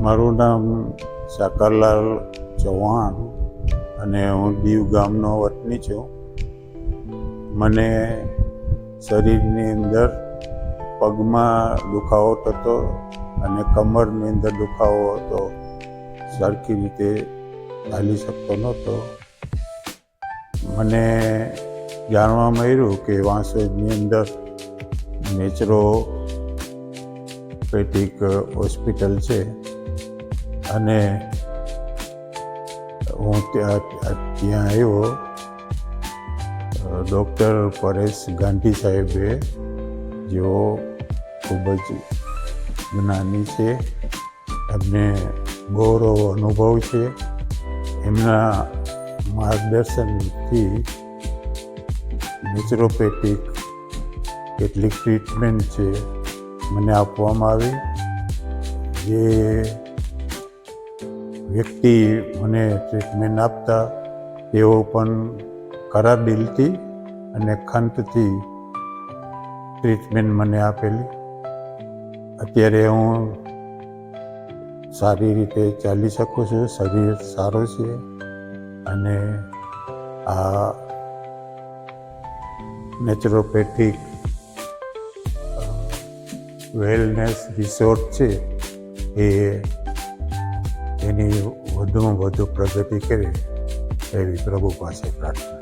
મારું નામ સાકરલાલ ચૌહાણ અને હું દીવ ગામનો વતની છું. મને શરીરની અંદર પગમાં દુખાવો થતો અને કમરની અંદર દુખાવો હતો. સરખી રીતે ચાલી શકતો નહોતો. મને જાણવા મળ્યું કે વાંસદની અંદર નેચરોપેથિક હોસ્પિટલ છે અને હું ત્યાં આવ્યો. ડૉક્ટર પરેશ ગાંધી સાહેબે, જેઓ ખૂબ જ જ્ઞાની છે, એમને ગૌરવ અનુભવ છે. એમના માર્ગદર્શનથી નેચરોપેથિક કેટલીક ટ્રીટમેન્ટ છે મને આપવામાં આવી. જે વ્યક્તિ મને ટ્રીટમેન્ટ આપતા તેઓ પણ ખરા દિલથી અને ખંતથી ટ્રીટમેન્ટ મને આપેલી. અત્યારે હું સારી રીતે ચાલી શકું છું. શરીર સારું છે અને આ નેચરોપેથિક વેલનેસ રિસોર્ટ છે એ એની વધુમાં વધુ પ્રગતિ કરે એવી પ્રભુ પાસે પ્રાર્થના.